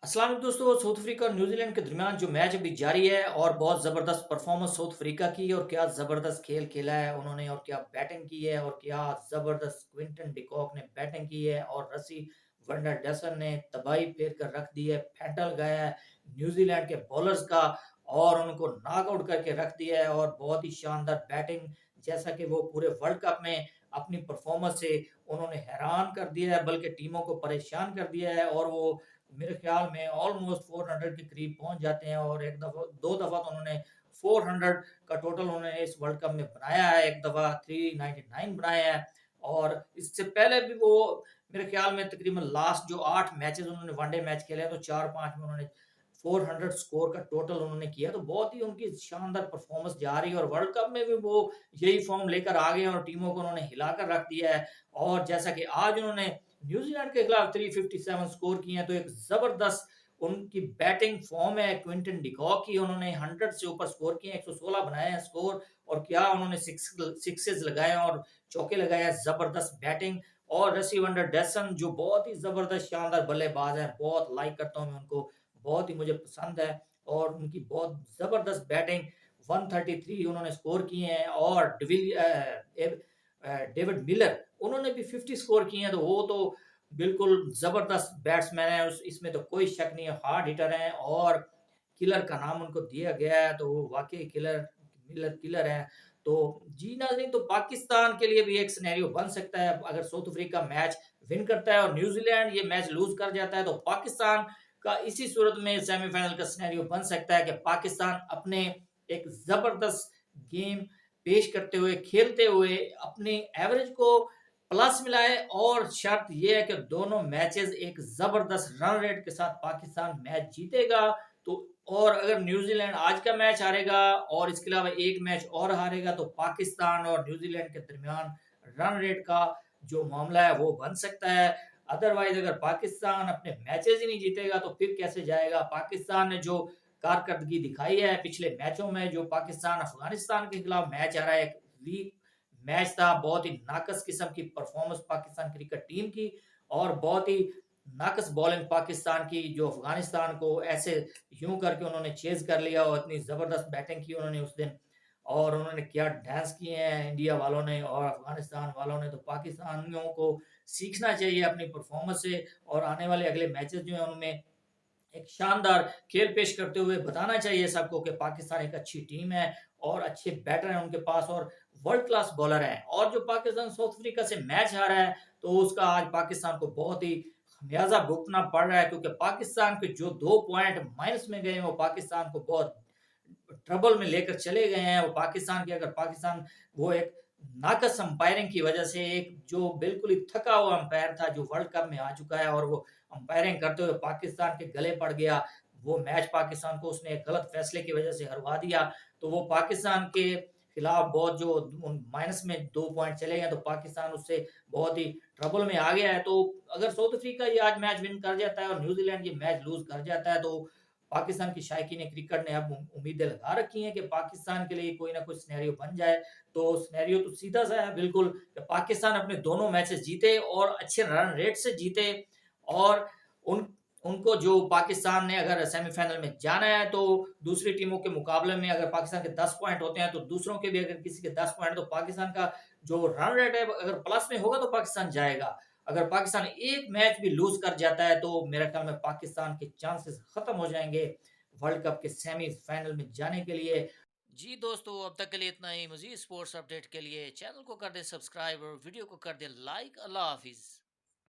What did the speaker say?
अस्सलाम वालेकुम दोस्तों। साउथ अफ्रीका और न्यूजीलैंड के दरमियान जो मैच अभी जारी है और बहुत ज़बरदस्त परफॉर्मेंस साउथ अफ्रीका की है और क्या ज़बरदस्त खेल खेला है उन्होंने और क्या बैटिंग की है और क्या ज़बरदस्त क्विंटन डिकॉक ने बैटिंग की है और रसी वंडरडसन ने तबाही फेर कर रख दी है, फेंटा लगाया है न्यूजीलैंड के बॉलर्स का और उनको नॉकआउट करके रख दिया है और बहुत ही शानदार बैटिंग जैसा कि वो पूरे वर्ल्ड कप में अपनी परफॉर्मेंस से उन्होंने हैरान कर दिया है बल्कि टीमों को परेशान कर दिया है और वो मेरे ख्याल में ऑलमोस्ट 400 के करीब पहुंच जाते हैं और एक दफा दो दफा तो उन्होंने 400 का टोटल उन्होंने इस वर्ल्ड कप में बनाया है, एक दफा 399 बनाया है और इससे पहले भी वो मेरे ख्याल में तकरीबन लास्ट जो 8 मैचेस उन्होंने वनडे मैच खेले हैं तो 4-5 में उन्होंने 400 स्कोर का टोटल उन्होंने किया, तो बहुत ही उनकी शानदार परफॉर्मेंस जा रही है और वर्ल्ड कप में भी वो यही फॉर्म लेकर आ गए हैं और टीमों को उन्होंने हिलाकर रख दिया है। और जैसा कि आज उन्होंने न्यूजीलैंड के खिलाफ 357 स्कोर किए हैं, तो एक जबरदस्त उनकी बैटिंग फॉर्म है क्विंटन डिकॉक की। उन्होंने 100 से ऊपर स्कोर किए, 116 बनाए हैं स्कोर और क्या उन्होंने सिक्सेस लगाए और चौके लगाए हैं, जबरदस्त बैटिंग। और रसी वंडरडसन जो बहुत ही जबरदस्त शानदार बल्लेबाज है, बहुत लाइक करता हूं मैं उनको, बहुत ही मुझे पसंद है और उनकी बहुत जबरदस्त बैटिंग। 133 उन्होंने स्कोर किए हैं और डेविड मिलर उन्होंने भी 50 स्कोर किए हैं, तो वो तो बिल्कुल जबरदस्त बैट्समैन है, इसमें तो कोई शक नहीं है, हार्ड हिटर हैं और किलर का नाम उनको दिया गया है, तो वो वाकई किलर है। तो जी नाज़रीन, तो पाकिस्तान के लिए भी एक सिनेरियो बन सकता है अगर साउथ अफ्रीका मैच विन करता है और न्यूजीलैंड ये मैच लूज कर जाता है, तो पाकिस्तान का इसी सूरत में सेमीफाइनल का सिनेरियो बन सकता है कि पाकिस्तान अपने एक जबरदस्त गेम पेश करते हुए, खेलते हुए अपनी एवरेज को प्लस मिलाए और शर्त यह है कि दोनों मैचेस एक जबरदस्त रन रेट के साथ पाकिस्तान मैच जीतेगा। तो और अगर न्यूजीलैंड आज का मैच हारेगा और इसके अलावा एक मैच और हारेगा तो पाकिस्तान और न्यूजीलैंड के दरमियान रन रेट का जो मामला है वो बन सकता है। अदरवाइज अगर पाकिस्तान अपने मैचेस ही नहीं जीतेगा तो फिर कैसे जाएगा। पाकिस्तान ने जो कारकर्दगी दिखाई है पिछले मैचों में, जो पाकिस्तान अफगानिस्तान के खिलाफ मैच आ रहा है, एक वीक मैच था, बहुत ही नाकस किस्म की परफॉर्मेंस पाकिस्तान क्रिकेट टीम की और बहुत ही नाकस बॉलिंग पाकिस्तान की, जो अफगानिस्तान को ऐसे यूं करके उन्होंने चेज कर लिया और इतनी जबरदस्त बैटिंग की उन्होंने उस दिन और उन्होंने क्या डांस किए हैं इंडिया वालों ने और अफगानिस्तान वालों ने। तो पाकिस्तानियों को सीखना चाहिए अपनी परफॉर्मेंस से और आने वाले अगले मैचेस जो है उनमें एक शानदार खेल पेश करते हुए बताना चाहिए सबको कि पाकिस्तान एक अच्छी टीम है और अच्छे बैटर हैं उनके पास और वर्ल्ड क्लास बॉलर हैं। और जो पाकिस्तान साउथ अफ्रीका से मैच हारा है तो उसका आज पाकिस्तान को बहुत ही खमियाजा भुगतना पड़ रहा है, क्योंकि पाकिस्तान के जो 2 पॉइंट माइनस में गए हैं वो पाकिस्तान को बहुत ट्रबल में लेकर चले गए हैं। वो पाकिस्तान की, अगर पाकिस्तान वो एक नाकस अंपायरिंग की वजह से, एक जो बिल्कुल ही थका हुआ अंपायर था जो वर्ल्ड कप में आ चुका है और वो अंपायरिंग करते हुए पाकिस्तान के गले पड़ गया, वो मैच पाकिस्तान को उसने एक गलत फैसले की वजह से हरवा दिया। तो वो पाकिस्तान के खिलाफ बहुत जो माइनस में 2 पॉइंट चले गए तो पाकिस्तान उससे बहुत ही ट्रबल में आ गया है। तो अगर साउथ अफ्रीका ये आज मैच विन कर जाता है और न्यूजीलैंड ये मैच लूज कर जाता है तो पाकिस्तान की शायकीन क्रिकेट ने अब उम्मीदें लगा रखी हैं कि पाकिस्तान के लिए कोई ना कोई सिनेरियो बन जाए। तो सिनेरियो तो सीधा सा है बिल्कुल कि पाकिस्तान अपने दोनों मैचेस जीते और अच्छे रन रेट से जीते और उन उनको जो पाकिस्तान ने अगर सेमीफाइनल में जाना है तो दूसरी टीमों के मुकाबले में अगर पाकिस्तान के 10 पॉइंट होते हैं तो दूसरों के भी अगर किसी के 10 पॉइंट, तो पाकिस्तान का जो रन रेट है अगर प्लस में होगा तो पाकिस्तान जाएगा। अगर पाकिस्तान एक मैच भी लूज कर जाता है तो मेरे ख्याल में पाकिस्तान के चांसेस खत्म हो जाएंगे वर्ल्ड कप के सेमीफाइनल में जाने के लिए। जी दोस्तों, अब तक के लिए इतना ही। मजीद स्पोर्ट्स अपडेट के लिए चैनल को कर दें सब्सक्राइब और वीडियो को कर दें लाइक। अल्लाह हाफिज।